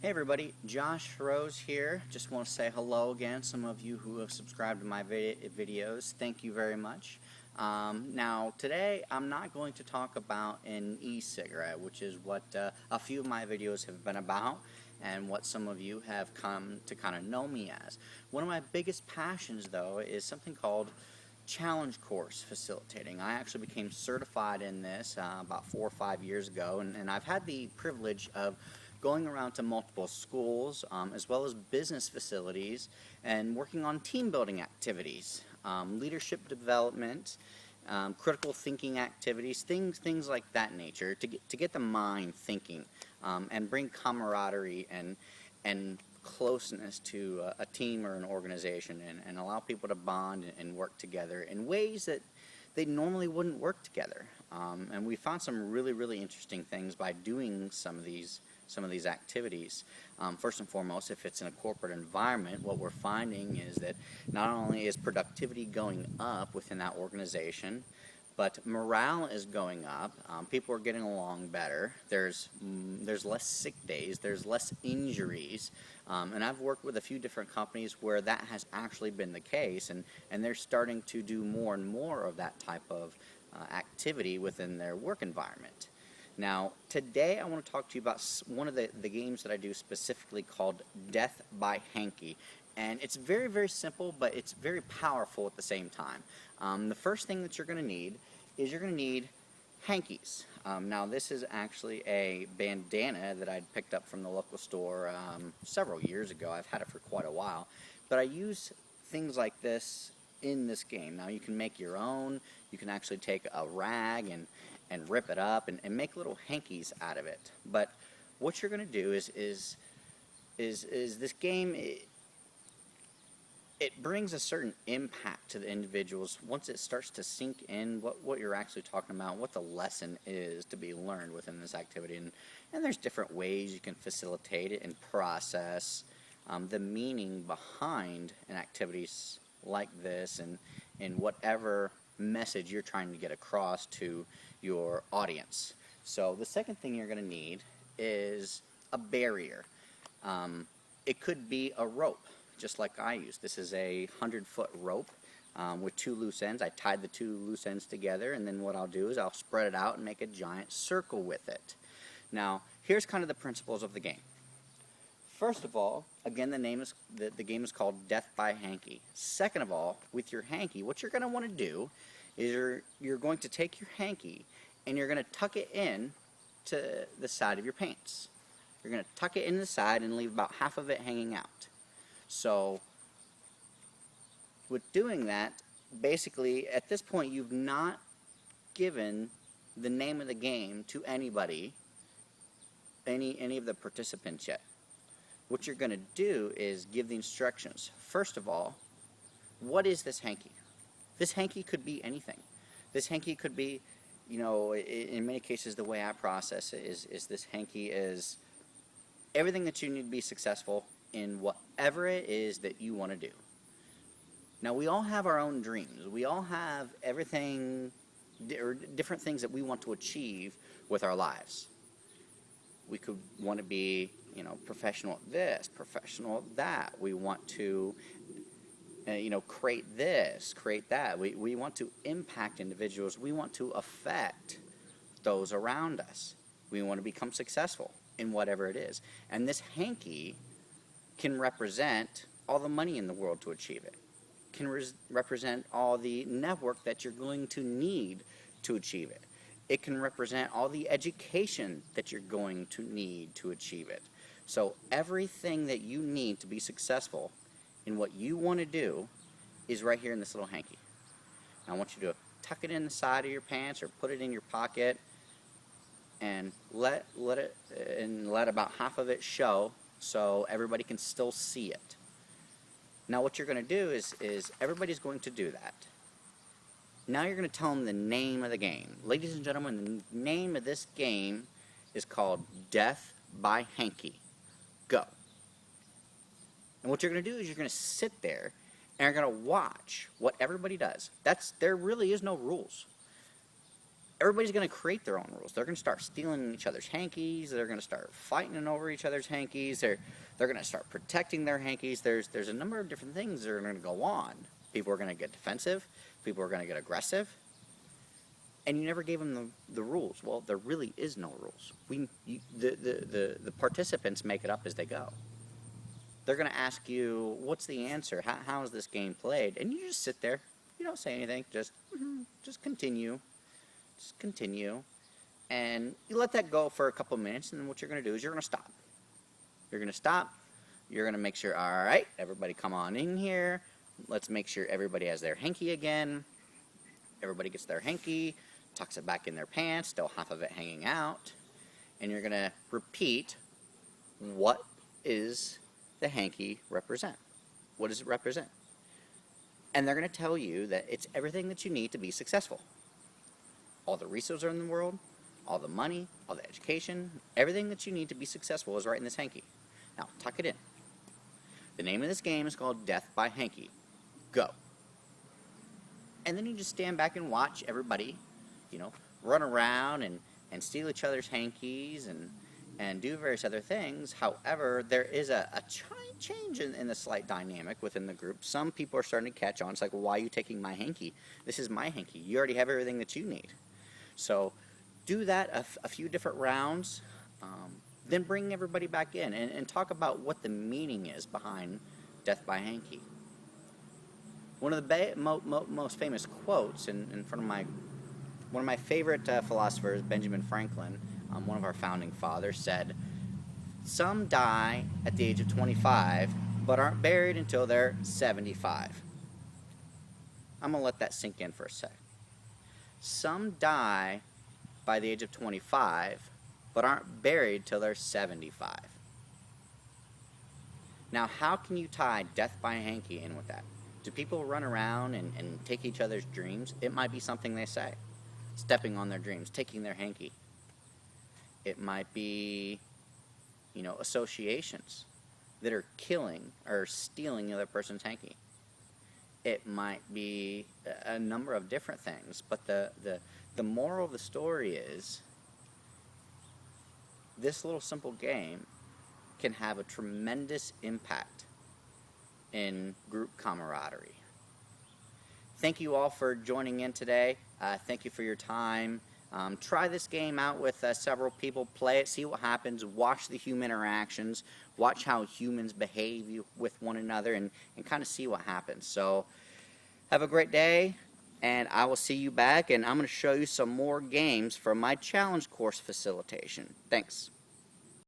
Hey everybody, Josh Rose here. Just want to say hello again. Some of you who have subscribed to my videos, thank you very much. Now today I'm not going to talk about an e-cigarette, which is what a few of my videos have been about and what some of you have come to kind of know me as. One of my biggest passions though is something called challenge course facilitating. I actually became certified in this about 4 or 5 years ago, and I've had the privilege of going around to multiple schools as well as business facilities and working on team building activities, leadership development, critical thinking activities, things like that nature to get the mind thinking and bring camaraderie and closeness to a team or an organization and allow people to bond and work together in ways that they normally wouldn't work together. And we found some really interesting things by doing some of these activities. First and foremost, if it's in a corporate environment, what we're finding is that not only is productivity going up within that organization, but morale is going up. People are getting along better. There's less sick days. There's less injuries. And I've worked with a few different companies where that has actually been the case, and they're starting to do more and more of that type of activity within their work environment. Now, today I want to talk to you about one of the games that I do specifically called Death by Hanky. And it's very simple, but it's very powerful at the same time. The first thing that you're going to need is you're going to need hankies. Now, this is actually a bandana that I'd picked up from the local store several years ago. I've had it for quite a while. But I use things like this in this game. Now, you can make your own. You can actually take a rag and rip it up and make little hankies out of it. But what you're going to do is this game, it brings a certain impact to the individuals once it starts to sink in what you're actually talking about, what the lesson is to be learned within this activity. And there's different ways you can facilitate it and process the meaning behind an activities like this and whatever message you're trying to get across to your audience. So the second thing you're going to need is a barrier. It could be a rope, just like I use. This is a 100-foot rope with 2 loose ends. I tied the 2 loose ends together, and then what I'll do is I'll spread it out and make a giant circle with it. Now, here's kind of the principles of the game. First of all, again, the game is called Death by Hanky. Second of all, with your hanky, what you're going to want to do is you're going to take your hanky and you're going to tuck it in to the side of your pants. You're going to tuck it in the side and leave about half of it hanging out. So with doing that, basically at this point you've not given the name of the game to anybody, any of the participants yet. What you're going to do is give the instructions. First of all, what is this hanky? This hanky could be anything. This hanky could be, in many cases the way I process it is this hanky is everything that you need to be successful in whatever it is that you want to do. Now, we all have our own dreams. We all have everything, or different things that we want to achieve with our lives. We could want to be professional at this, professional at that. We want to, create this, create that. We want to impact individuals. We want to affect those around us. We want to become successful in whatever it is. And this hanky can represent all the money in the world to achieve it. Can represent all the network that you're going to need to achieve it. It can represent all the education that you're going to need to achieve it. So everything that you need to be successful in what you want to do is right here in this little hanky. Now I want you to tuck it in the side of your pants or put it in your pocket and let about half of it show so everybody can still see it. Now what you're going to do is everybody's going to do that. Now you're going to tell them the name of the game. Ladies and gentlemen, the name of this game is called Death by Hanky. Go. And what you're going to do is you're going to sit there and you're going to watch what everybody does. There really is no rules. everybody's going to create their own rules. They're going to start stealing each other's hankies. They're going to start fighting over each other's hankies. They're going to start protecting their hankies. There's a number of different things that are going to go on. People are going to get defensive. People are going to get aggressive. And you never gave them the rules. Well, there really is no rules. The participants make it up as they go. They're going to ask you, what's the answer? How is this game played? And you just sit there. You don't say anything. Just continue. Just continue. And you let that go for a couple minutes, and then what you're going to do is you're going to stop. You're going to stop. You're going to make sure, all right, everybody come on in here. Let's make sure everybody has their hanky again. Everybody gets their hanky, tucks it back in their pants, still half of it hanging out. And you're going to repeat, what is the hanky represent? What does it represent? And they're going to tell you that it's everything that you need to be successful. All the resources in the world, all the money, all the education, everything that you need to be successful is right in this hanky. Now, tuck it in. The name of this game is called Death by Hanky. Go. And then you just stand back and watch everybody, run around and steal each other's hankies and do various other things. However, there is a change in the slight dynamic within the group. Some people are starting to catch on. It's like, well, why are you taking my hanky? This is my hanky. You already have everything that you need. So do that a few different rounds, then bring everybody back in and talk about what the meaning is behind Death by Hanky. One of the most famous quotes in front of one of my favorite philosophers, Benjamin Franklin, one of our founding fathers, said, "Some die at the age of 25, but aren't buried until they're 75. I'm going to let that sink in for a sec. Some die by the age of 25, but aren't buried till they're 75. Now, how can you tie Death by Hanky in with that? Do people run around and take each other's dreams? It might be something they say. Stepping on their dreams, taking their hanky. It might be, associations that are killing or stealing the other person's hanky. It might be a number of different things, but the moral of the story is this little simple game can have a tremendous impact in group camaraderie. Thank you all for joining in today. Thank you for your time. Try this game out with several people. Play it, see what happens. Watch the human interactions. Watch how humans behave with one another and kind of see what happens. So have a great day, and I will see you back, and I'm going to show you some more games from my challenge course facilitation. Thanks.